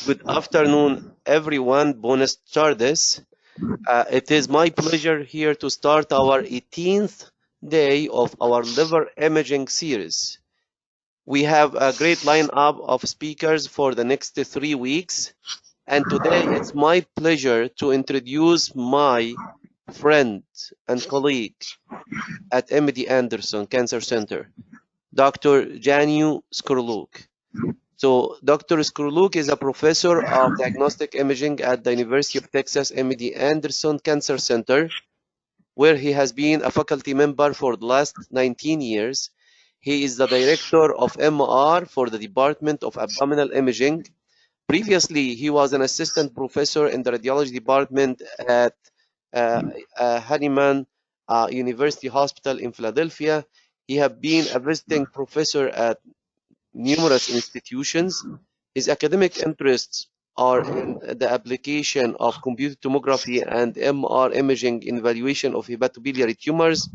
Good afternoon, everyone. Buenas tardes. It is my pleasure here to start our 18th day of our liver imaging series. We have a great lineup of speakers for the next 3 weeks, and today it's my pleasure to introduce my friend and colleague at MD Anderson Cancer Center, Dr. Janio Szklarluk. So Dr. Szklarluk is a professor of diagnostic imaging at the University of Texas MD Anderson Cancer Center, where he has been a faculty member for the last 19 years. He is the director of MR for the Department of Abdominal Imaging. Previously, he was an assistant professor in the radiology department at Hahnemann University Hospital in Philadelphia. He has been a visiting professor at numerous institutions. His academic interests are in the application of computed tomography and MR imaging in evaluation of hepatobiliary tumors.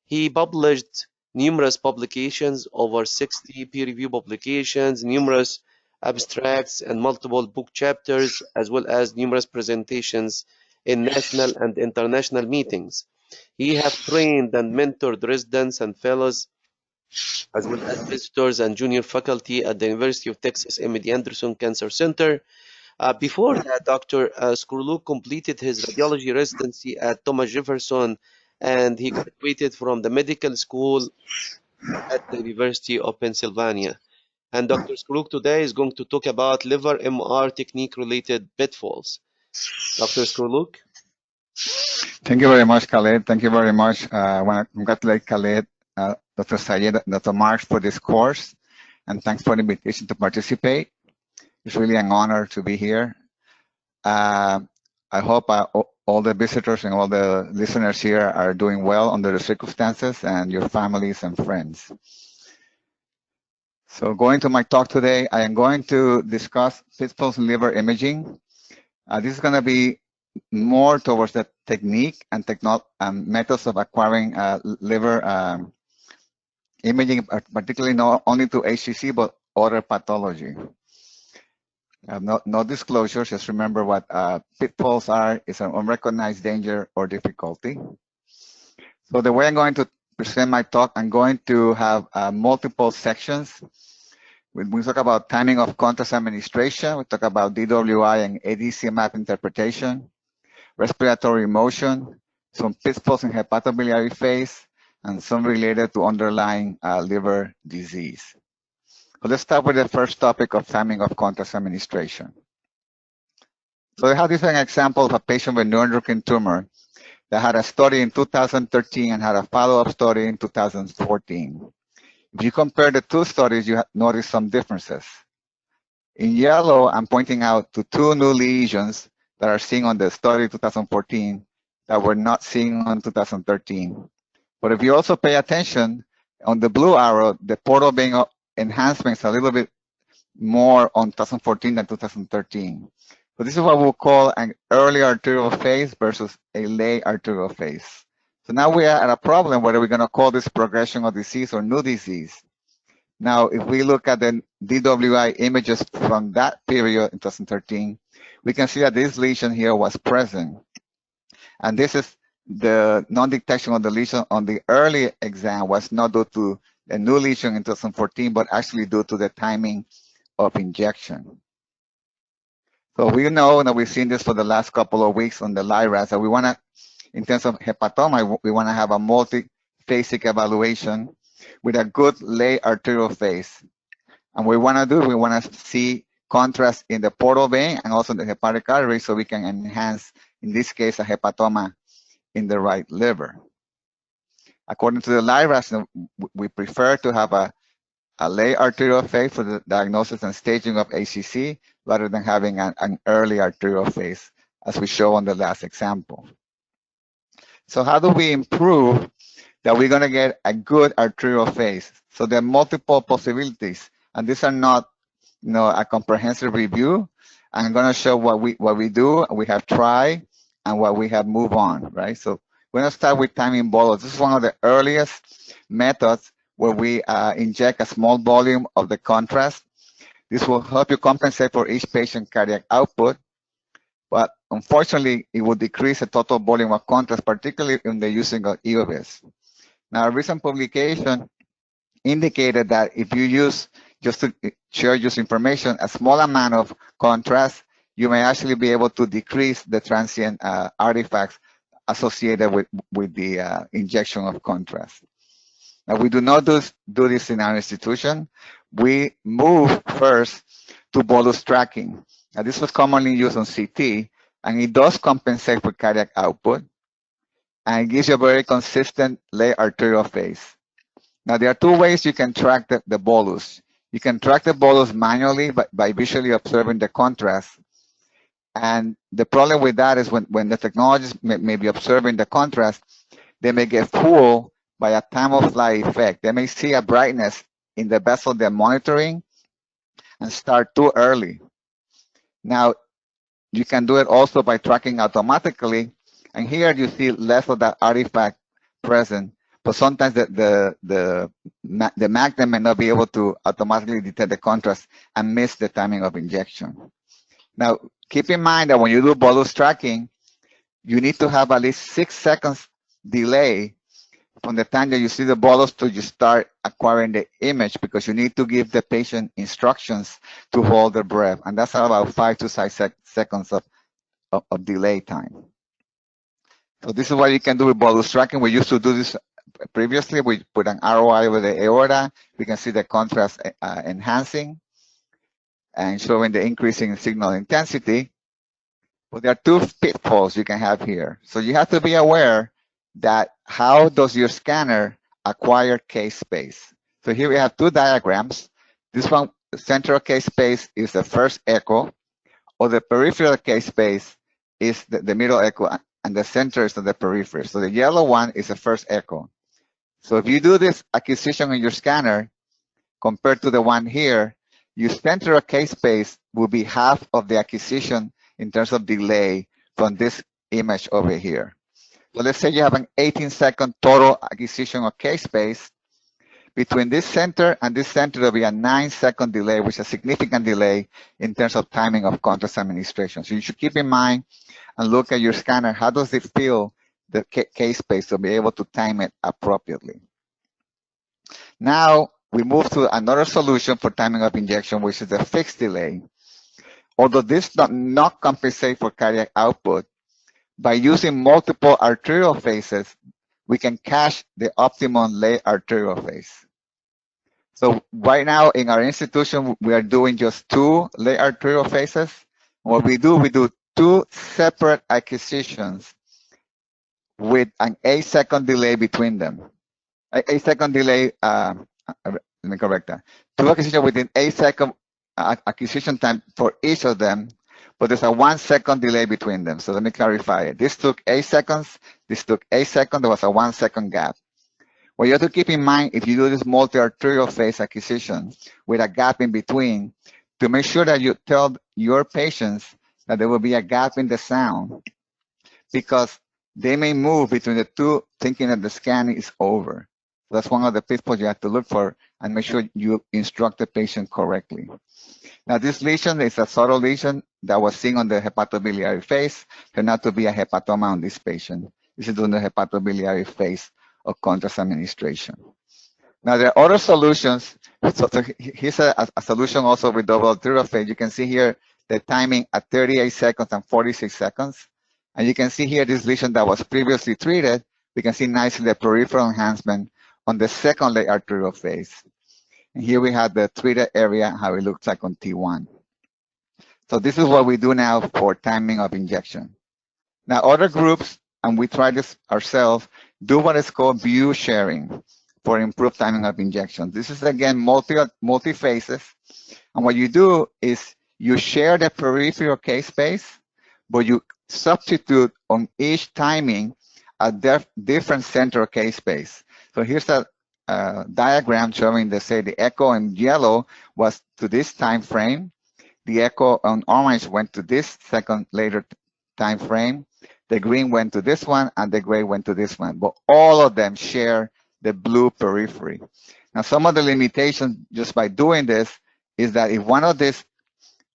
He published numerous publications, over 60 peer-reviewed publications, numerous abstracts and multiple book chapters, as well as numerous presentations in national and international meetings. He has trained and mentored residents and fellows, as well as visitors and junior faculty at the University of Texas MD Anderson Cancer Center. Before that, Dr. Szklarluk completed his radiology residency at Thomas Jefferson, and he graduated from the medical school at the University of Pennsylvania. And Dr. Szklarluk today is going to talk about liver MR technique-related pitfalls. Dr. Szklarluk? Thank you very much, Khaled. Thank you very much. I want to congratulate Khaled, Dr. Sayed, Dr. Marks for this course, and thanks for the invitation to participate. It's really an honor to be here. I hope all the visitors and all the listeners here are doing well under the circumstances, and your families and friends. So going to my talk today, I am going to discuss pitfalls in liver imaging. This is going to be more towards the technique and methods of acquiring liver imaging, particularly not only to HCC, but other pathology. No disclosures, just remember what pitfalls are. It's an unrecognized danger or difficulty. So the way I'm going to present my talk, I'm going to have multiple sections. We talk about timing of contrast administration, we talk about DWI and ADC map interpretation, respiratory motion, some pitfalls in hepatobiliary phase, and some related to underlying liver disease. So let's start with the first topic of timing of contrast administration. So I have this an example of a patient with neuroendocrine tumor that had a study in 2013 and had a follow-up study in 2014. If you compare the two studies, you notice some differences. In yellow, I'm pointing out to two new lesions that are seen on the study 2014 that were not seen on 2013. But if you also pay attention, on the blue arrow, the portal vein enhancement is a little bit more on 2014 than 2013. So this is what we'll call an early arterial phase versus a late arterial phase. So now we are at a problem whether we're going to call this progression of disease or new disease. Now, if we look at the DWI images from that period in 2013, we can see that this lesion here was present. And this is the non-detection of the lesion on the early exam was not due to a new lesion in 2014, but actually due to the timing of injection. So we know that we've seen this for the last couple of weeks on the LI-RADS, that we want to, in terms of hepatoma, we want to have a multi-phasic evaluation with a good late arterial phase. And what we want to do, we want to see contrast in the portal vein and also the hepatic artery so we can enhance, in this case, a hepatoma in the right liver. According to the LI-RADS, we prefer to have a late arterial phase for the diagnosis and staging of HCC rather than having an early arterial phase, as we show on the last example. So how do we improve that we're going to get a good arterial phase? So there are multiple possibilities, and these are not, a comprehensive review. I'm going to show what we do, we have tried, and what we have moved on, right? So we're going to start with timing bolus. This is one of the earliest methods where we inject a small volume of the contrast This will help you compensate for each patient cardiac output, but unfortunately, it will decrease the total volume of contrast, particularly in the using of EOVs. Now, a recent publication indicated that if you use, just to share this information, a small amount of contrast, you may actually be able to decrease the transient artifacts associated with the injection of contrast. Now, we do not do this in our institution. We move first to bolus tracking. Now, this was commonly used on CT, and it does compensate for cardiac output, and it gives you a very consistent left arterial phase. Now, there are two ways you can track the bolus. You can track the bolus manually by visually observing the contrast. And the problem with that is when the technologists may be observing the contrast, they may get fooled by a time-of-flight effect. They may see a brightness in the vessel they're monitoring and start too early. Now, you can do it also by tracking automatically. And here you see less of that artifact present. But sometimes the magnet may not be able to automatically detect the contrast and miss the timing of injection. Now, keep in mind that when you do bolus tracking, you need to have at least 6 seconds delay from the time that you see the bolus to you start acquiring the image, because you need to give the patient instructions to hold their breath. And that's about 5 to 6 seconds of delay time. So this is what you can do with bolus tracking. We used to do this previously. We put an ROI over the aorta. We can see the contrast enhancing and showing the increasing signal intensity. But there are two pitfalls you can have here. So you have to be aware that how does your scanner acquire case space? So here we have two diagrams. This one, the central case space, is the first echo, or the peripheral case space is the middle echo, and the center is the periphery. So the yellow one is the first echo. So if you do this acquisition in your scanner compared to the one here, your central case space will be half of the acquisition in terms of delay from this image over here. So let's say you have an 18-second total acquisition of case space. Between this center and this center, there'll be a 9-second delay, which is a significant delay in terms of timing of contrast administration. So you should keep in mind and look at your scanner. How does it feel the case space to be able to time it appropriately? Now, we move to another solution for timing of injection, which is a fixed delay. Although this does not compensate for cardiac output, by using multiple arterial phases, we can cache the optimum left arterial phase. So right now in our institution, we are doing just 2 left arterial phases. What we do 2 separate acquisitions with an 8-second delay between them. 8-second delay, let me correct that. 2 acquisitions within 8-second acquisition time for each of them, but there's a 1-second delay between them. So let me clarify it. This took 8 seconds, this took 8 seconds, there was a 1-second gap. What you have to keep in mind, if you do this multi-arterial phase acquisition with a gap in between, to make sure that you tell your patients that there will be a gap in the sound, because they may move between the two thinking that the scan is over. That's one of the pitfalls you have to look for and make sure you instruct the patient correctly. Now, this lesion is a subtle lesion that was seen on the hepatobiliary phase, turned out to be a hepatoma on this patient. This is during the hepatobiliary phase of contrast administration. Now, there are other solutions. So here's a solution also with double arterial phase. You can see here the timing at 38 seconds and 46 seconds. And you can see here this lesion that was previously treated. We can see nicely the peripheral enhancement on the second left arterial phase. And here we have the treated area, how it looks like on T1. So this is what we do now for timing of injection. Now, other groups, and we try this ourselves, do what is called view sharing for improved timing of injection. This is, again, multi-phases. And what you do is you share the peripheral case space, but you substitute on each timing a different central case space. So here's a diagram showing the echo in yellow was to this time frame. The echo on orange went to this second later time frame. The green went to this one, and the gray went to this one. But all of them share the blue periphery. Now, some of the limitations just by doing this is that if one of these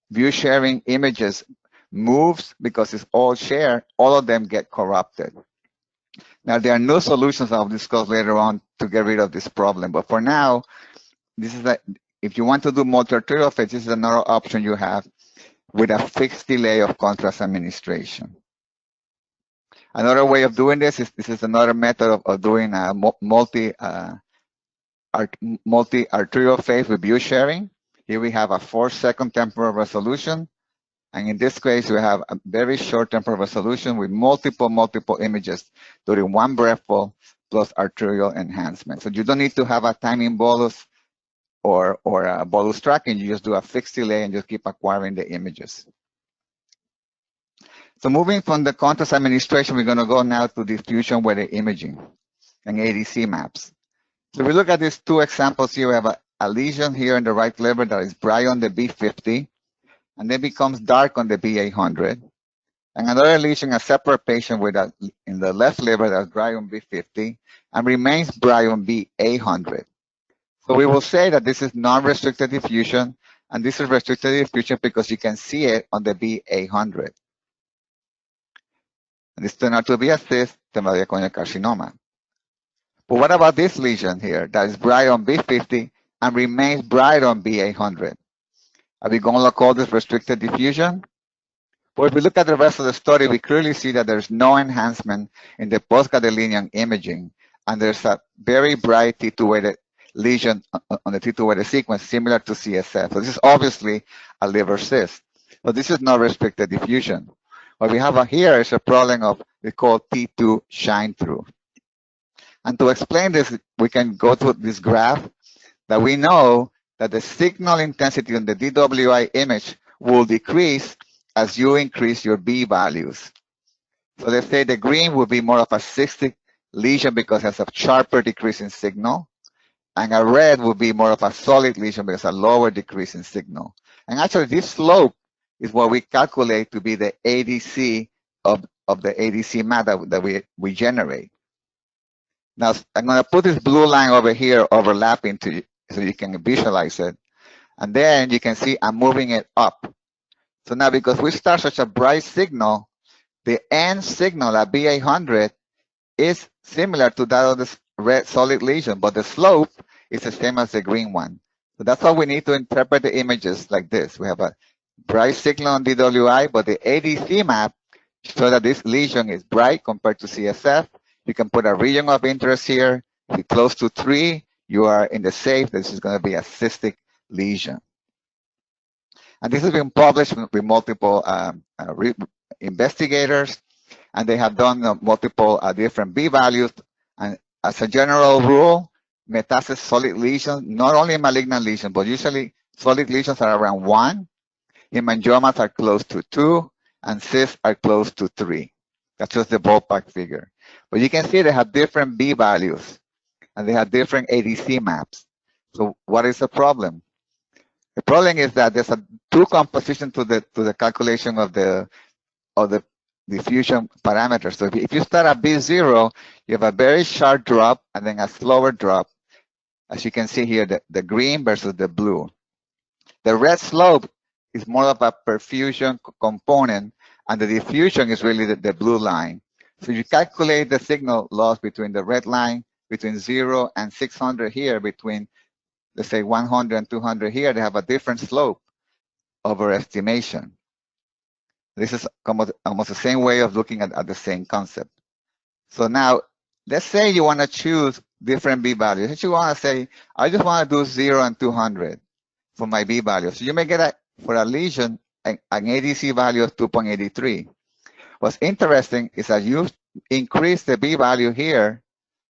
view sharing images moves because it's all shared, all of them get corrupted. Now, there are no solutions I'll discuss later on to get rid of this problem. But for now, this is that if you want to do multi-arterial phase, this is another option you have with a fixed delay of contrast administration. Another way of doing this is another method of doing a multi-arterial phase with view sharing. Here we have a 4-second temporal resolution. And in this case, we have a very short temporal resolution with multiple images during one breathful plus arterial enhancement. So you don't need to have a timing bolus or a bolus tracking. You just do a fixed delay and just keep acquiring the images. So moving from the contrast administration, we're going to go now to diffusion with the imaging and ADC maps. So if we look at these two examples here, we have a lesion here in the right liver that is bright on the B50, and then becomes dark on the B800. And another lesion, a separate patient with in the left liver that's bright on B50 and remains bright on B800. So we will say that this is non-restricted diffusion, and this is restricted diffusion because you can see it on the B800. And this turned out to be a cyst, tenoidal carcinoma. But what about this lesion here that is bright on B50 and remains bright on B800? Are we going to call this restricted diffusion? Well, if we look at the rest of the study, we clearly see that there's no enhancement in the post-gadolinium imaging, and there's a very bright T2-weighted lesion on the T2-weighted sequence similar to CSF. So this is obviously a liver cyst. So this is not restricted diffusion. What we have here is a problem of we call T2 shine through. And to explain this, we can go to this graph that we know that the signal intensity on the DWI image will decrease as you increase your B values. So let's say the green will be more of a cystic lesion because it has a sharper decrease in signal, and a red will be more of a solid lesion because a lower decrease in signal. And actually this slope is what we calculate to be the ADC of the ADC map that we generate. Now, I'm going to put this blue line over here overlapping to you so you can visualize it. And then you can see I'm moving it up. So now because we start such a bright signal, the end signal at B800 is similar to that of the red solid lesion, but the slope is the same as the green one. So that's why we need to interpret the images like this. We have a bright signal on DWI, but the ADC map shows that this lesion is bright compared to CSF. You can put a region of interest here. If you're close to 3, you are in the safe. This is going to be a cystic lesion. And this has been published with multiple investigators, and they have done multiple different B values. And as a general rule, metastasis solid lesions, not only malignant lesions, but usually solid lesions are around 1. Hemangiomas are close to 2, and cysts are close to 3. That's just the ballpark figure. But you can see they have different B values, and they have different ADC maps. So what is the problem? The problem is that there's a 2 composition to the calculation of the diffusion parameters. So if you start at B0, you have a very sharp drop and then a slower drop. As you can see here, the green versus the blue. The red slope is more of a perfusion component, and the diffusion is really the blue line. So you calculate the signal loss between the red line, between 0 and 600 here, between, let's say, 100 and 200 here, they have a different slope over estimation. This is almost the same way of looking at the same concept. So now, let's say you want to choose different B values. If you want to say, I just want to do 0 and 200 for my B value. So you may get, for a lesion, an ADC value of 2.83. What's interesting is that you increase the B value here.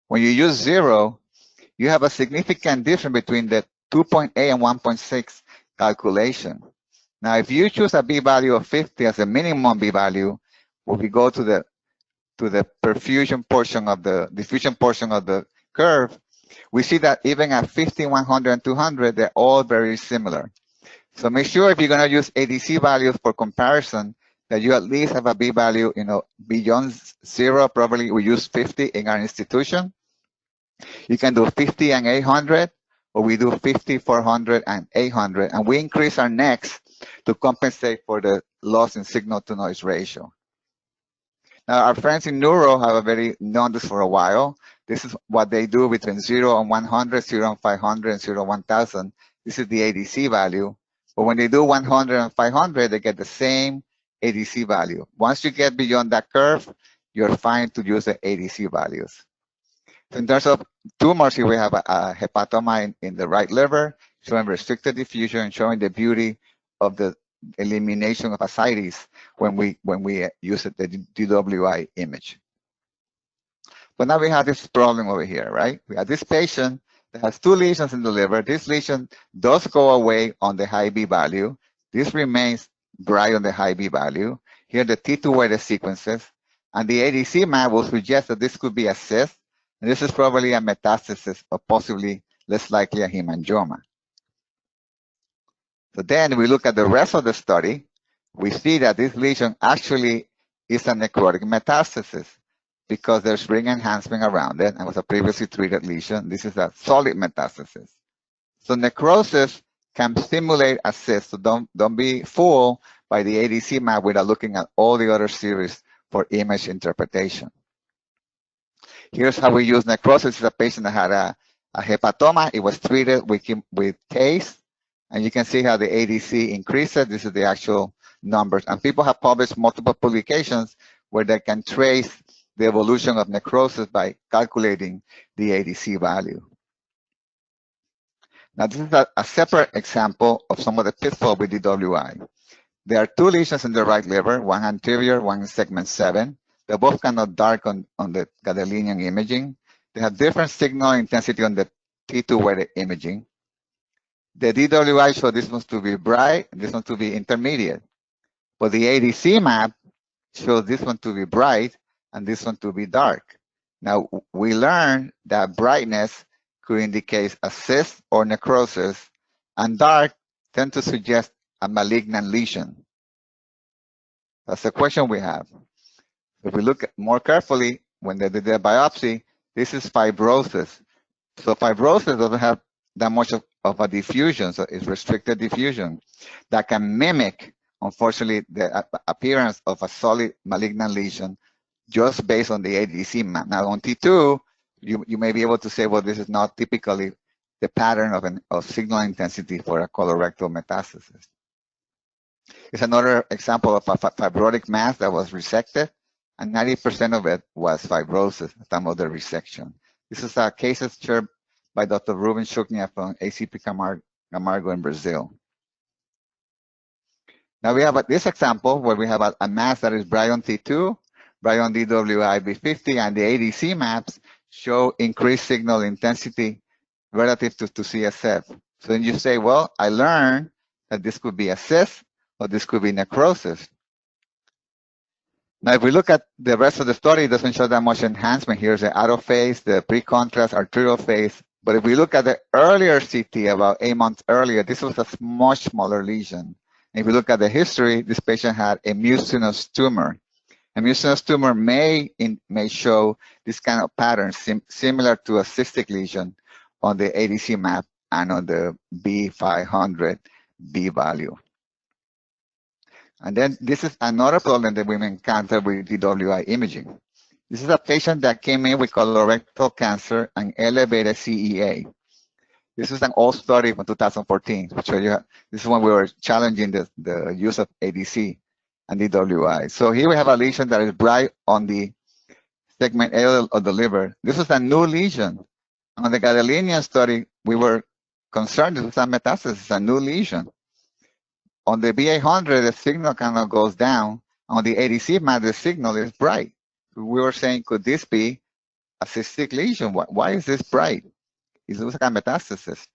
When you use 0, you have a significant difference between the 2.8 and 1.6 calculation. Now, if you choose a B value of 50 as a minimum B value, when we go to the perfusion portion of the diffusion portion of the curve, we see that even at 50, 100, and 200, they're all very similar. So make sure if you're going to use ADC values for comparison, that you at least have a B value, beyond 0. Probably we use 50 in our institution. You can do 50 and 800, or we do 50, 400, and 800, and we increase our necks to compensate for the loss in signal-to-noise ratio. Now, our friends in neuro have already known this for a while. This is what they do between 0 and 100, 0 and 500, and 0 and 1000. This is the ADC value. But when they do 100 and 500, they get the same ADC value. Once you get beyond that curve, you're fine to use the ADC values. So in terms of tumors, here we have a hepatoma in the right liver, showing restricted diffusion, showing the beauty of the elimination of ascites when we use the DWI image. But now we have this problem over here, right? We have this patient that has 2 lesions in the liver. This lesion does go away on the high B value. This remains bright on the high B value. Here the T2 weighted sequences, and the ADC map will suggest that this could be a cyst, and this is probably a metastasis or possibly less likely a hemangioma. So then we look at the rest of the study, we see that this lesion actually is a necrotic metastasis because there's ring enhancement around it and was a previously treated lesion. This is a solid metastasis. So necrosis can simulate a cyst, so don't be fooled by the ADC map without looking at all the other series for image interpretation. Here's how we use necrosis. This is a patient that had a hepatoma. It was treated with TACE, and you can see how the ADC increases. This is the actual numbers. And people have published multiple publications where they can trace the evolution of necrosis by calculating the ADC value. Now, this is a separate example of some of the pitfalls with DWI. There are 2 lesions in the right liver, one anterior, one in segment 7. They're both kind of dark on the gadolinium imaging. They have different signal intensity on the T2 weighted imaging. The DWI show this one to be bright, this one to be intermediate. But the ADC map shows this one to be bright and this one to be dark. Now, we learned that brightness could indicate a cyst or necrosis, and dark tend to suggest a malignant lesion. That's the question we have. If we look more carefully, when they did the biopsy, this is fibrosis. So fibrosis doesn't have that much of a diffusion, so it's restricted diffusion that can mimic, unfortunately, the appearance of a solid malignant lesion just based on the ADC map. Now on T2, you may be able to say, well, this is not typically the pattern of signal intensity for a colorectal metastasis. It's another example of a fibrotic mass that was resected, and 90% of it was fibrosis at the time of the resection. This is a case shared by Dr. Ruben Shuknia from ACP Camargo in Brazil. Now we have this example where we have a mass that is bright on T2, bright on DWI B50, and the ADC maps show increased signal intensity relative to CSF. So then you say, well, I learned that this could be a cyst or this could be necrosis. Now, if we look at the rest of the study, it doesn't show that much enhancement. Here's the auto phase, the pre-contrast arterial phase. But if we look at the earlier CT, about 8 months earlier, this was a much smaller lesion. And if we look at the history, this patient had a mucinous tumor. A mucinous tumor may show this kind of pattern similar to a cystic lesion on the ADC map and on the B500 B value. And then this is another problem that we encounter with DWI imaging. This is a patient that came in with colorectal cancer and elevated CEA. This is an old study from 2014, which this is when we were challenging the use of ADC and DWI. So here we have a lesion that is bright on the segment A of the liver. This is a new lesion. On the gadolinium study, we were concerned this was a metastasis, a new lesion. On the B800, the signal kind of goes down. On the ADC map, the signal is bright. We were saying, could this be a cystic lesion? Why is this bright? Is this a metastasis?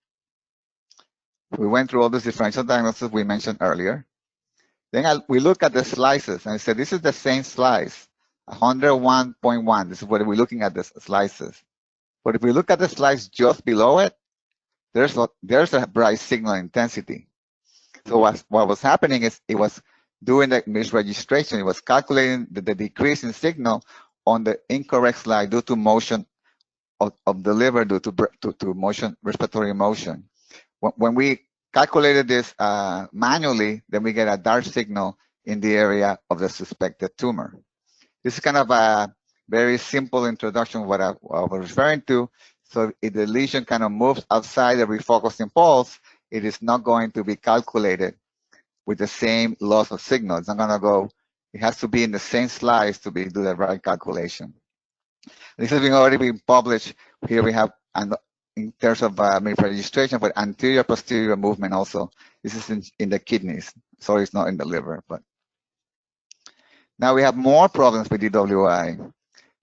We went through all those differential diagnoses we mentioned earlier. Then we look at the slices, and I said, this is the same slice, 101.1. This is what we're looking at, the slices. But if we look at the slice just below it, there's a bright signal intensity. So what was happening is it was doing the misregistration. It was calculating the decrease in signal on the incorrect slide due to motion of the liver due to motion, respiratory motion. When we calculated this manually, then we get a dark signal in the area of the suspected tumor. This is kind of a very simple introduction of what I was referring to. So if the lesion kind of moves outside the refocusing pulse, it is not going to be calculated with the same loss of signal. It's not going to go, it has to be in the same slice to do the right calculation. This has already been published. Here we have, and in terms of registration, but anterior posterior movement also. This is in the kidneys. Sorry, it's not in the liver. But now we have more problems with DWI.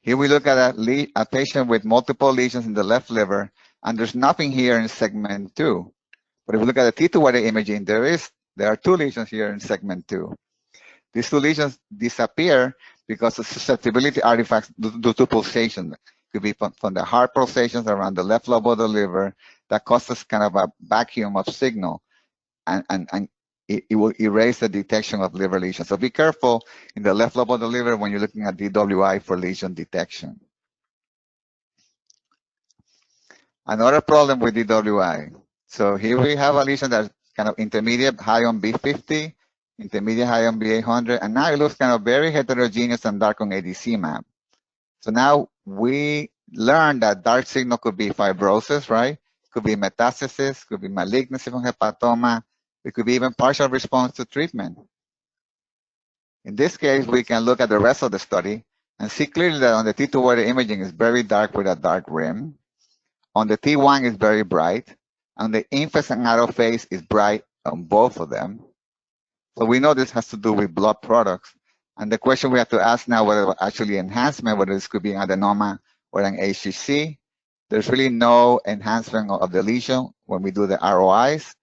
Here we look at a patient with multiple lesions in the left liver, and there's nothing here in segment 2. But if we look at the T2 wide imaging, there are 2 lesions here in segment 2. These 2 lesions disappear because of susceptibility artifacts due to pulsation. It could be from the heart pulsations around the left lobe of the liver that causes kind of a vacuum of signal, and it will erase the detection of liver lesions. So be careful in the left lobe of the liver when you're looking at DWI for lesion detection. Another problem with DWI. So here we have a lesion that's kind of intermediate high on B50, intermediate high on B800, and now it looks kind of very heterogeneous and dark on ADC map. So now we learned that dark signal could be fibrosis, right? Could be metastasis, could be malignancy from hepatoma. It could be even partial response to treatment. In this case, we can look at the rest of the study and see clearly that on the T2 wide imaging is very dark with a dark rim. On the T1 is very bright. On the infant and adult phase is bright on both of them. So we know this has to do with blood products. And the question we have to ask now, whether actually enhancement, whether this could be an adenoma or an HCC. There's really no enhancement of the lesion when we do the ROIs.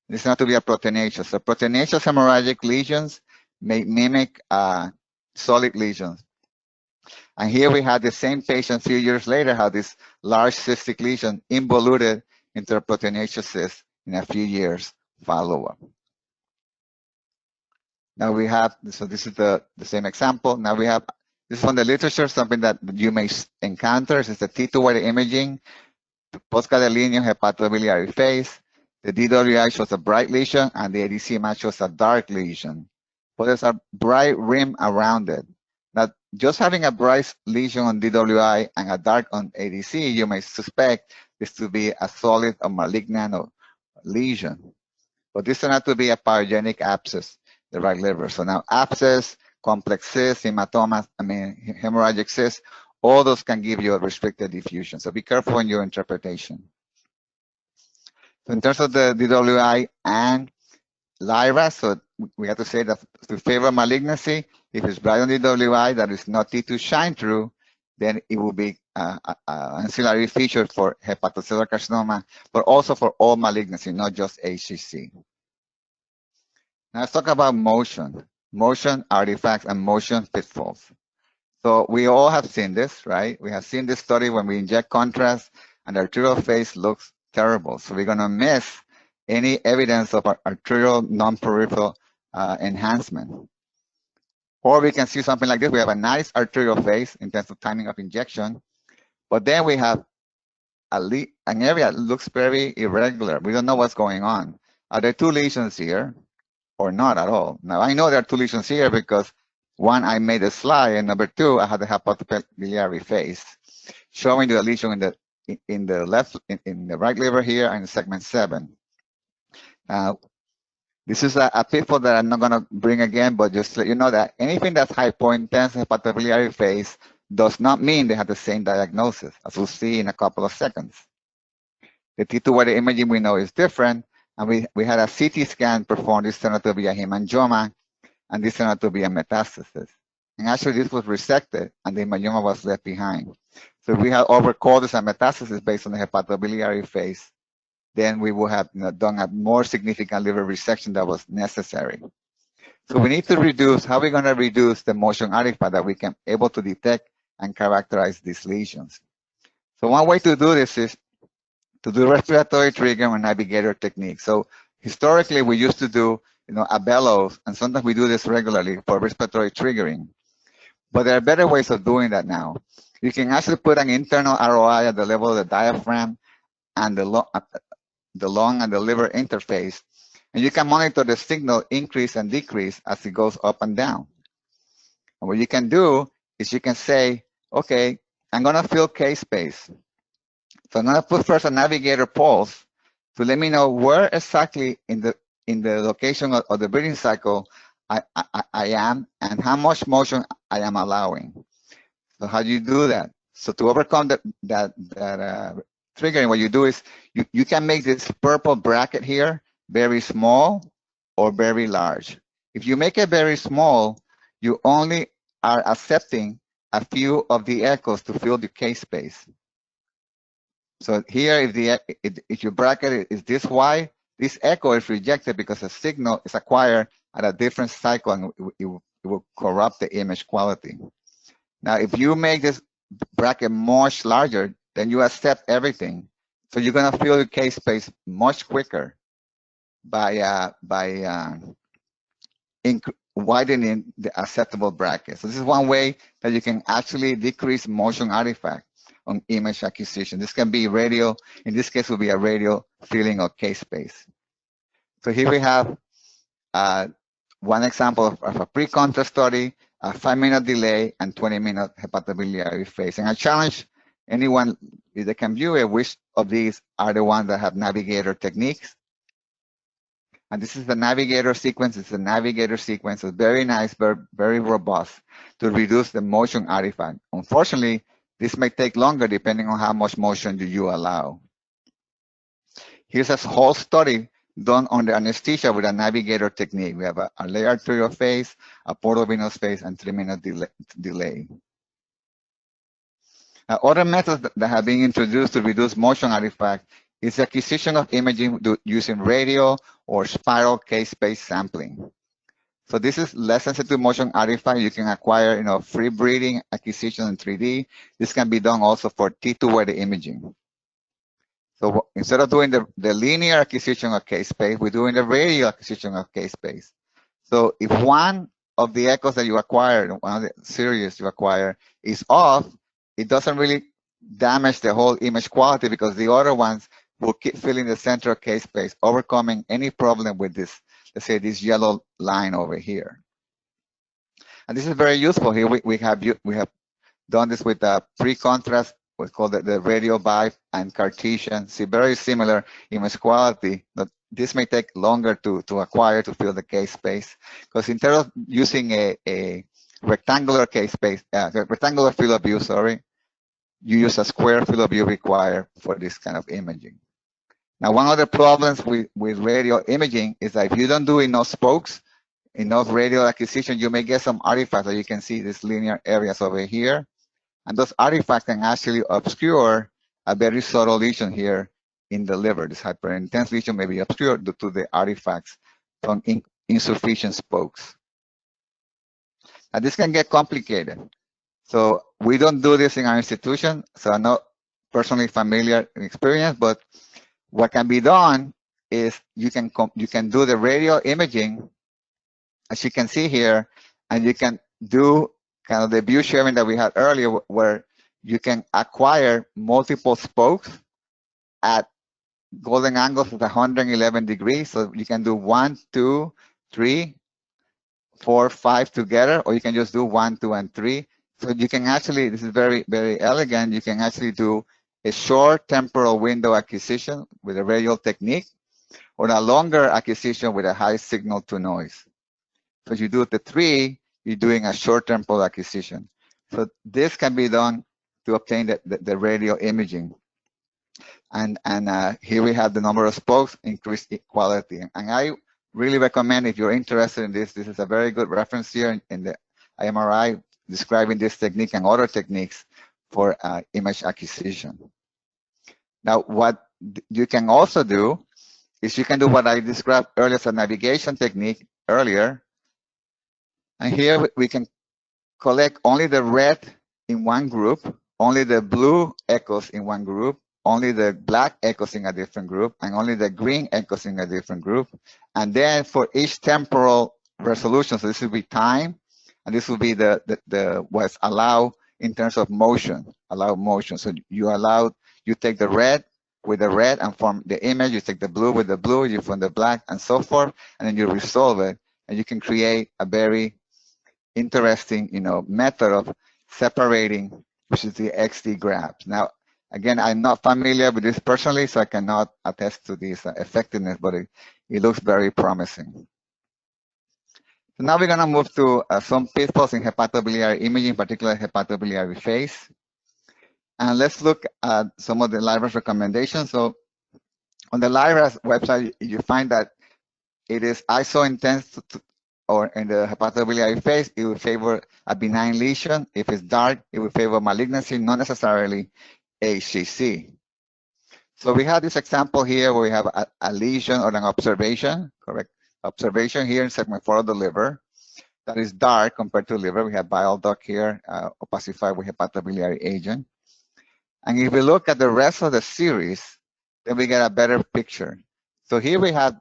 It's not to be a proteinaceous. So proteinaceous hemorrhagic lesions may mimic solid lesions. And here we had the same patient a few years later have this large cystic lesion involuted into a proteinaceous cyst in a few years follow-up. Now we have, so this is the same example. Now we have, this is from the literature, something that you may encounter. It's the T2 wide imaging, post-gadolinium hepatobiliary phase. The DWI shows a bright lesion and the ADC match shows a dark lesion. But there's a bright rim around it. Now, just having a bright lesion on DWI and a dark on ADC, you may suspect this to be a solid or malignant or lesion. But this turned out to be a pyogenic abscess, the right liver. So now abscess, complex cyst, hematomas, hemorrhagic cyst, all those can give you a restricted diffusion. So be careful in your interpretation. So in terms of the DWI and LI-RADS, so we have to say that to favor malignancy, if it's bright on DWI that is not T2 shine through, then it will be an ancillary feature for hepatocellular carcinoma, but also for all malignancy, not just HCC. Now let's talk about motion artifacts, and motion pitfalls. So we all have seen this, right? We have seen this study when we inject contrast and the arterial phase looks terrible. So we're gonna miss any evidence of arterial non-peripheral enhancement. Or we can see something like this. We have a nice arterial phase in terms of timing of injection, but then we have an area that looks very irregular. We don't know what's going on. Are there 2 lesions here or not at all? Now I know there are 2 lesions here because 1, I made a slide, and number 2, I had the hepatobiliary phase showing the lesion in the right liver here and segment 7. Now, this is a pitfall that I'm not going to bring again, but just to let you know that anything that's hypointense hepatobiliary phase does not mean they have the same diagnosis, as we'll see in a couple of seconds. The T2 wide imaging we know is different, and we had a CT scan performed. This turned out to be a hemangioma, and this turned out to be a metastasis. And actually, this was resected, and the hemangioma was left behind. So if we had overcalled this a metastasis based on the hepatobiliary phase, then we would have done a more significant liver resection that was necessary. So we need to reduce, how are we going to reduce the motion artifact that we can able to detect and characterize these lesions? So one way to do this is to do respiratory trigger and navigator technique. So historically, we used to do a bellows, and sometimes we do this regularly for respiratory triggering. But there are better ways of doing that now. you can actually put an internal ROI at the level of the diaphragm and the lung and the liver interface, and you can monitor the signal increase and decrease as it goes up and down. And what you can do is you can say, okay, I'm gonna fill K-space. So I'm gonna put first a navigator pulse to let me know where exactly in the location of the breathing cycle I am and how much motion I am allowing. So how do you do that? So to overcome that triggering, what you do is you can make this purple bracket here very small or very large. If you make it very small, you only are accepting a few of the echoes to fill the K-space. So here, if your bracket is this wide, this echo is rejected because the signal is acquired at a different cycle and it will corrupt the image quality. Now, if you make this bracket much larger, then you accept everything. So you're gonna fill your K-space much quicker by widening the acceptable bracket. So this is one way that you can actually decrease motion artifact on image acquisition. This can be radial, in this case will be a radial filling of K-space. So here we have one example of a pre-contrast study, a 5-minute delay and 20-minute hepatobiliary phase. And I challenge anyone that can view it, which of these are the ones that have navigator techniques. And this is the navigator sequence. It's a navigator sequence. It's very nice, very robust to reduce the motion artifact. Unfortunately, this may take longer depending on how much motion do you allow. Here's a whole study done on the anesthesia with a navigator technique. We have a lay arterial phase, a portovenous phase, and 3-minute delay. Other methods that have been introduced to reduce motion artifact is the acquisition of imaging using radial or spiral K-space sampling. So this is less sensitive motion artifact. You can acquire, free breathing acquisition in 3D. This can be done also for T2-weighted imaging. So instead of doing the linear acquisition of K-space, we're doing the radial acquisition of K-space. So if one of the echoes that you acquire, one of the series you acquire is off, it doesn't really damage the whole image quality because the other ones will keep filling the central K-space, overcoming any problem with this, let's say this yellow line over here. And this is very useful here. We have done this with a pre-contrast, what's called the radial bipe and Cartesian. See, very similar image quality, but this may take longer to acquire to fill the K-space. Because instead of using a rectangular K-space, rectangular field of view, sorry, you use a square field of view required for this kind of imaging. Now, one of the problems with radial imaging is that if you don't do enough spokes, enough radial acquisition, you may get some artifacts that you can see these linear areas over here. And those artifacts can actually obscure a very subtle lesion here in the liver. This hyperintense lesion may be obscured due to the artifacts from insufficient spokes. Now, this can get complicated. So we don't do this in our institution, so I'm not personally familiar in experience, but what can be done is you can do the radial imaging, as you can see here, and you can do kind of the view sharing that we had earlier, where you can acquire multiple spokes at golden angles of 111 degrees. So you can do 1, 2, 3, 4, 5 together, or you can just do 1, 2, and 3. So you can actually, this is very, very elegant. You can actually do a short temporal window acquisition with a radial technique, or a longer acquisition with a high signal to noise. So you do the 3, you're doing a short temporal acquisition. So this can be done to obtain the radial imaging. And here we have the number of spokes, increased quality. And I really recommend, if you're interested in this is a very good reference here in the IMRI describing this technique and other techniques for image acquisition. Now, what you can also do is you can do what I described earlier as a navigation technique earlier. And here we can collect only the red in one group, only the blue echoes in one group, only the black echoes in a different group, and only the green echoes in a different group. And then for each temporal resolution, so this will be time, and this will be the what's allowed in terms of motion, allow motion. So you take the red with the red and form the image, you take the blue with the blue, you form the black and so forth, and then you resolve it, and you can create a very interesting, method of separating, which is the XD grabs. Now, again, I'm not familiar with this personally, so I cannot attest to this effectiveness, but it looks very promising. So now we're going to move to some pitfalls in hepatobiliary imaging, particularly hepatobiliary phase. And let's look at some of the LI-RADS recommendations. So on the LI-RADS website, you find that it is iso-intense, or in the hepatobiliary phase, it will favor a benign lesion. If it's dark, it will favor malignancy, not necessarily HCC. So we have this example here where we have a lesion or an observation, correct? Observation here in segment 4 of the liver that is dark compared to liver. We have bile duct here, opacified with hepatobiliary agent. And if we look at the rest of the series, then we get a better picture. So here we have,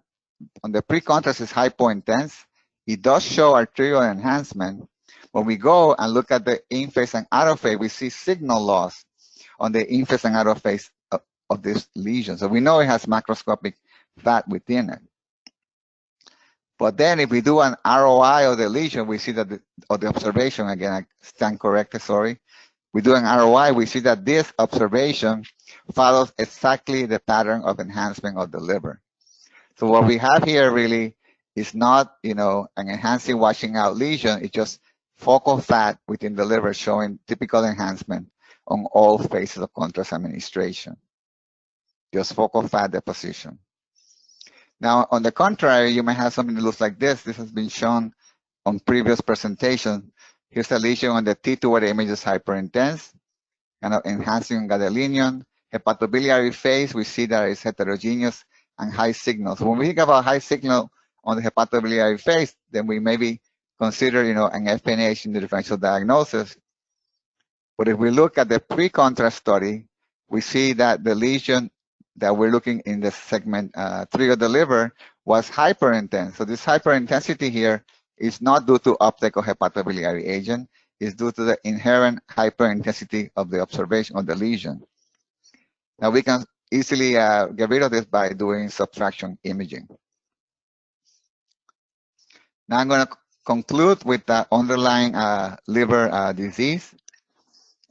on the pre-contrast is hypointense. It does show arterial enhancement. When we go and look at the in-phase and out-of-phase, we see signal loss on the in-phase and out-of-phase of this lesion. So we know it has macroscopic fat within it. But then if we do an ROI of the lesion, we see that, of the observation, again, I stand corrected, sorry. We do an ROI, we see that this observation follows exactly the pattern of enhancement of the liver. So what we have here really is not, an enhancing washing out lesion. It's just focal fat within the liver showing typical enhancement on all phases of contrast administration. Just focal fat deposition. Now, on the contrary, you may have something that looks like this. This has been shown on previous presentations. Here's a lesion on the T2 where the image is hyperintense, kind of enhancing gadolinium. Hepatobiliary phase, we see that it's heterogeneous and high signal. So when we think about high signal on the hepatobiliary phase, then we maybe consider, an FNH in the differential diagnosis. But if we look at the pre-contrast study, we see that the lesion that we're looking in the segment 3 of the liver was hyperintense. So this hyperintensity here is not due to uptake of hepatobiliary agent. It's due to the inherent hyperintensity of the observation of the lesion. Now we can easily get rid of this by doing subtraction imaging. Now I'm going to conclude with the underlying liver disease.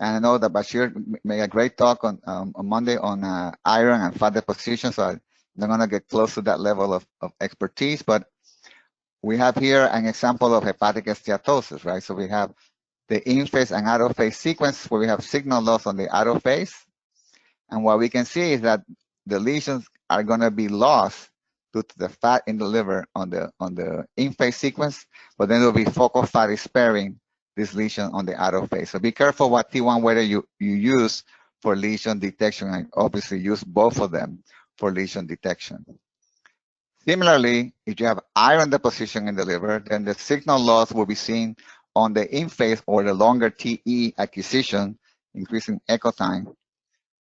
And I know that Bashir made a great talk on Monday on iron and fat deposition, so I'm not going to get close to that level of expertise, but we have here an example of hepatic steatosis, right? So we have the in-phase and out-of-phase sequence where we have signal loss on the out-of-phase. And what we can see is that the lesions are going to be lost due to the fat in the liver on the in-phase sequence, but then there will be focal fat sparing this lesion on the out-of-phase. So be careful what T1 whether you use for lesion detection, and obviously use both of them for lesion detection. Similarly, if you have iron deposition in the liver, then the signal loss will be seen on the in-phase or the longer TE acquisition, increasing echo time.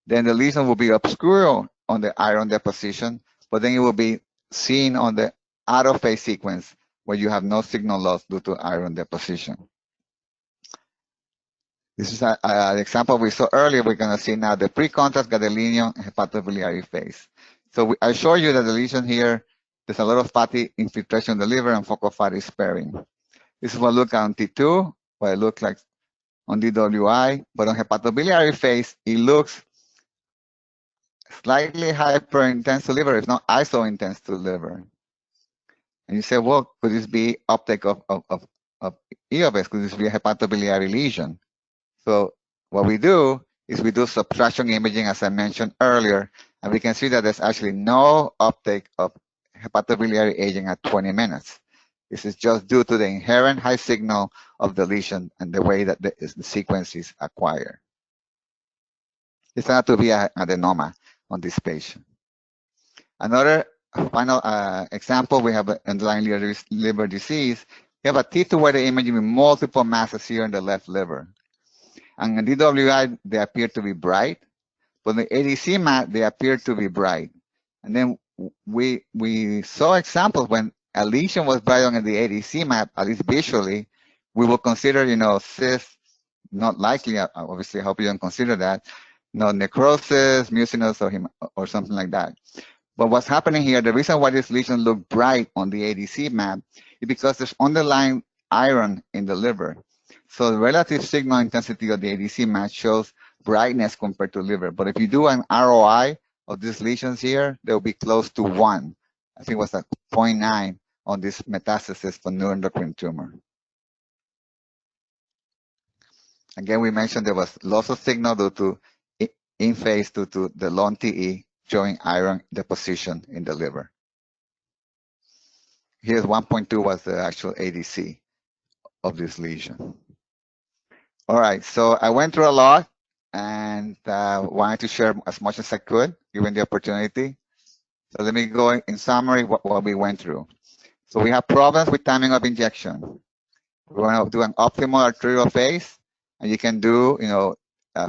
Then the lesion will be obscure on the iron deposition, but then it will be seen on the out-of-phase sequence where you have no signal loss due to iron deposition. This is an example we saw earlier. We're going to see now the pre-contrast gadolinium hepatobiliary phase. So I show you that the lesion here, there's a lot of fatty infiltration in the liver and focal fat is sparing. This is what look on T2, what it looks like on DWI, but on hepatobiliary phase, it looks slightly hyperintense to liver. It's not iso-intense to liver. And you say, well, could this be uptake of EOBS? Could this be a hepatobiliary lesion? So what we do is we do subtraction imaging, as I mentioned earlier, and we can see that there's actually no uptake of hepatobiliary agent at 20 minutes. This is just due to the inherent high signal of the lesion and the way that the sequence is acquired. It's not to be an adenoma on this patient. Another final example, we have an underlying liver disease. We have a T2 where the imaging with multiple masses here in the left liver. And in DWI, they appear to be bright, but in the ADC map, they appear to be bright. And then we saw examples when a lesion was bright on the ADC map, at least visually, we will consider, cyst, not likely, obviously, I hope you don't consider that, no necrosis, mucinous, or something like that. But what's happening here, the reason why this lesion look bright on the ADC map is because there's underlying iron in the liver. So the relative signal intensity of the ADC map shows brightness compared to liver. But if you do an ROI of these lesions here, they'll be close to 1. I think it was like 0.9 on this metastasis for neuroendocrine tumor. Again, we mentioned there was loss of signal due to in phase due to the long TE showing iron deposition in the liver. Here's 1.2 was the actual ADC of this lesion. All right, so I went through a lot and wanted to share as much as I could, given the opportunity. So let me go in summary what we went through. So we have problems with timing of injection. We want to do an optimal arterial phase, and you can do,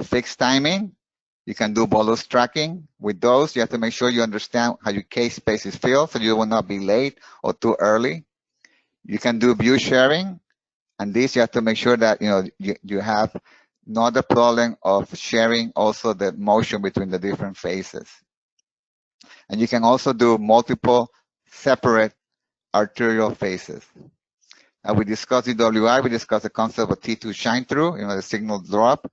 fixed timing. You can do bolus tracking. With those, you have to make sure you understand how your case space is filled, so you will not be late or too early. You can do view sharing, and this you have to make sure that you have not the problem of sharing also the motion between the different phases. And you can also do multiple separate arterial phases. We discussed DWI, we discussed the concept of T2 shine through, the signal drop,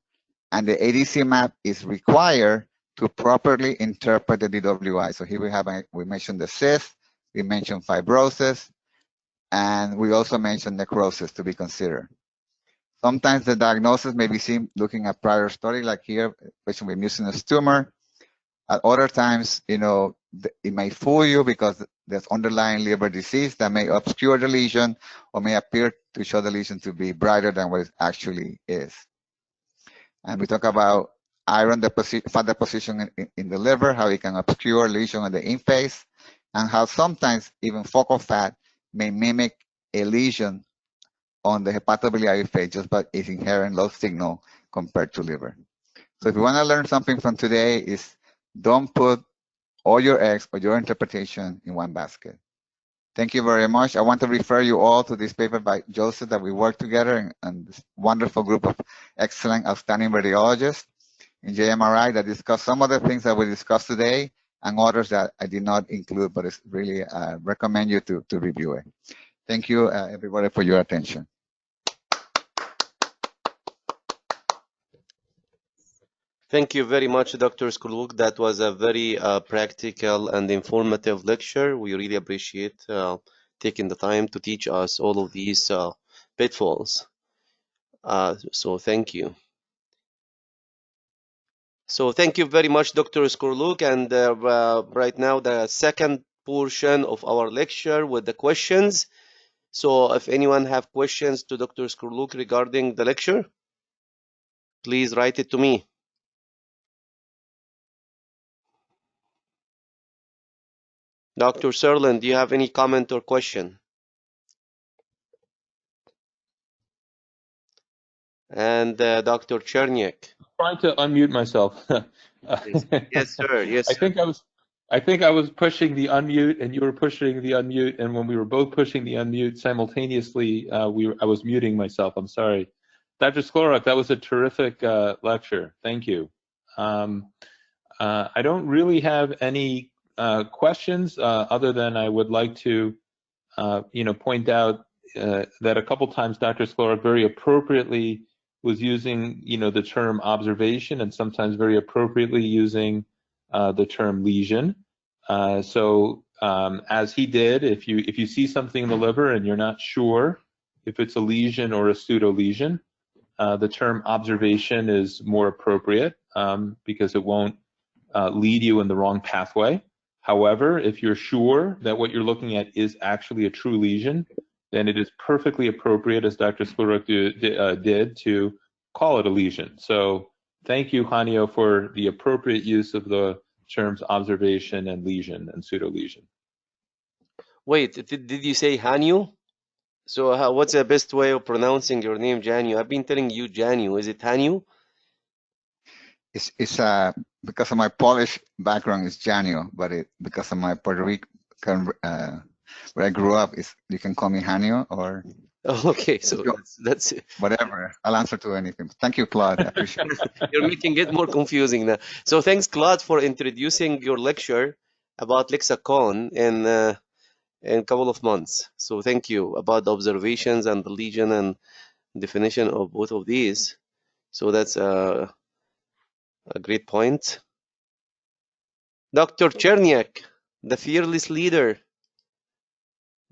and the ADC map is required to properly interpret the DWI. So here we mentioned the cyst, we mentioned fibrosis, and we also mentioned necrosis to be considered. Sometimes the diagnosis may be seen looking at prior study, like here, patient with mucinous tumor. At other times, it may fool you because there's underlying liver disease that may obscure the lesion or may appear to show the lesion to be brighter than what it actually is. And we talk about iron deposition, fat deposition in the liver, how it can obscure lesion on the in phase, and how sometimes even focal fat may mimic a lesion on the hepatobiliary phase, just by its inherent low signal compared to liver. So if you want to learn something from today, is don't put all your eggs or your interpretation in one basket. Thank you very much. I want to refer you all to this paper by Joseph that we worked together and this wonderful group of excellent, outstanding radiologists in JMRI that discussed some of the things that we discussed today and others that I did not include, but it's really recommend you to review it. Thank you, everybody, for your attention. Thank you very much, Dr. Szklarluk. That was a very practical and informative lecture. We really appreciate taking the time to teach us all of these pitfalls. So thank you. So thank you very much, Dr. Szklarluk. And right now, the second portion of our lecture with the questions. So if anyone have questions to Dr. Szklarluk regarding the lecture, please write it to me. Dr. Serlin, do you have any comment or question? And Dr. Cherniak. Trying to unmute myself. Yes, sir. Yes, sir. I think I was pushing the unmute, and you were pushing the unmute, and when we were both pushing the unmute simultaneously, I was muting myself. I'm sorry, Dr. Szklarluk. That was a terrific lecture. Thank you. I don't really have any questions other than I would like to, point out that a couple times Dr. Szklarluk very appropriately was using, the term observation and sometimes very appropriately using the term lesion. So as he did, if you see something in the liver and you're not sure if it's a lesion or a pseudo lesion, the term observation is more appropriate because it won't lead you in the wrong pathway. However, if you're sure that what you're looking at is actually a true lesion, then it is perfectly appropriate, as Dr. Szklarluk did, to call it a lesion. So thank you, Janio, for the appropriate use of the terms observation and lesion and pseudo-lesion. Wait, did you say Janio? So what's the best way of pronouncing your name, Janio? I've been telling you Janio. Is it Janio? It's because of my Polish background, it's Janio, but because of my Puerto Rican, where I grew up, you can call me Janio or Okay, so that's it. Whatever. I'll answer to anything. Thank you, Claude. I appreciate it. You're making it more confusing now. So thanks, Claude, for introducing your lecture about lexicon in a couple of months. So thank you about the observations and the lesion and definition of both of these. So that's a great point. Dr. Cherniak, the fearless leader,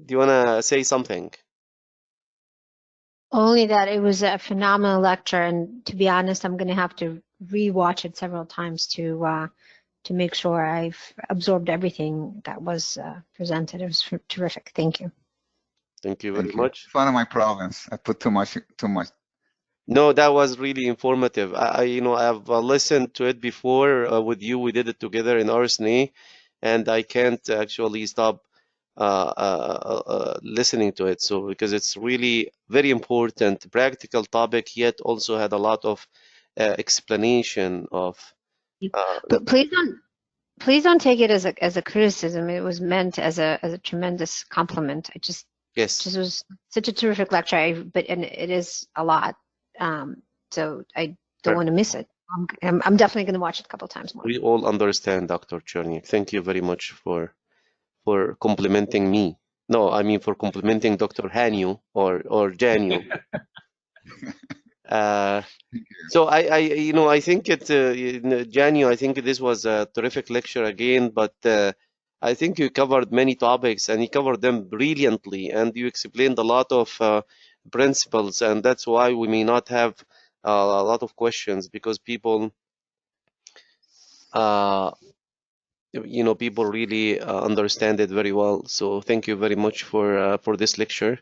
do you want to say something? Only that it was a phenomenal lecture, and to be honest, I'm going to have to re-watch it several times to make sure I've absorbed everything that was presented. It was terrific. Thank you. Thank you very Thank you. much. It's one of my problems. I put too much. No, that was really informative. I've listened to it before with you. We did it together in RSNA, and I can't actually stop listening to it. So because it's really very important, practical topic, yet also had a lot of explanation of. But please don't take it as a criticism. It was meant as a tremendous compliment. It just was such a terrific lecture. And it is a lot. So I don't want to miss it. I'm definitely going to watch it a couple of times more. We all understand, Dr. Cherniak. Thank you very much for complimenting me. No, I mean for complimenting Dr. Janio or Janio. So I think Janio, I think this was a terrific lecture again, but I think you covered many topics and you covered them brilliantly, and you explained a lot of principles, and that's why we may not have a lot of questions, because people people really understand it very well. So thank you very much for this lecture.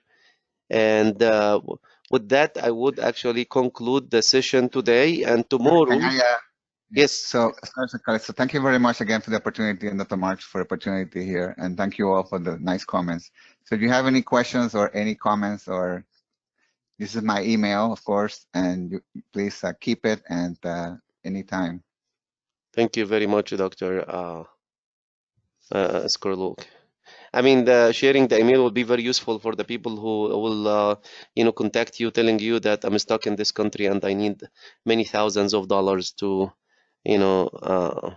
And with that, I would actually conclude the session today, and tomorrow. Yes. So thank you very much again for the opportunity, and Dr. March for the opportunity here, and thank you all for the nice comments. So if you have any questions or any comments, or this is my email, of course, and please keep it and anytime. Thank you very much, Dr. Szklarluk. I mean, sharing the email will be very useful for the people who will, contact you, telling you that I'm stuck in this country and I need many thousands of dollars to, to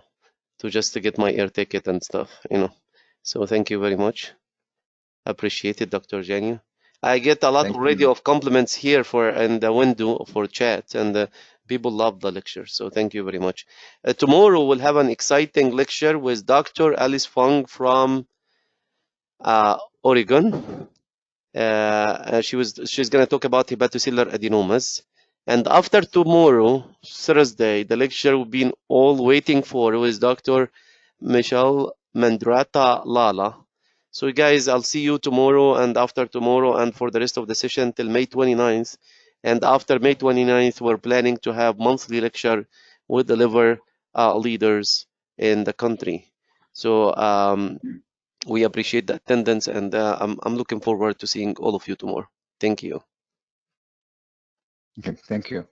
get my air ticket and stuff, So thank you very much. Appreciate it, Dr. Janio. I get a lot already of compliments here in the window for chat, and people love the lecture. So thank you very much. Tomorrow we'll have an exciting lecture with Dr. Alice Fung from Oregon. She's going to talk about hepatocellular adenomas. And after tomorrow, Thursday, the lecture we've been all waiting for with Dr. Michelle Mandrata Lala. So guys, I'll see you tomorrow and after tomorrow and for the rest of the session till May 29th. And after May 29th, we're planning to have monthly lecture with the liver leaders in the country. So we appreciate the attendance, and I'm looking forward to seeing all of you tomorrow. Thank you. Okay, thank you.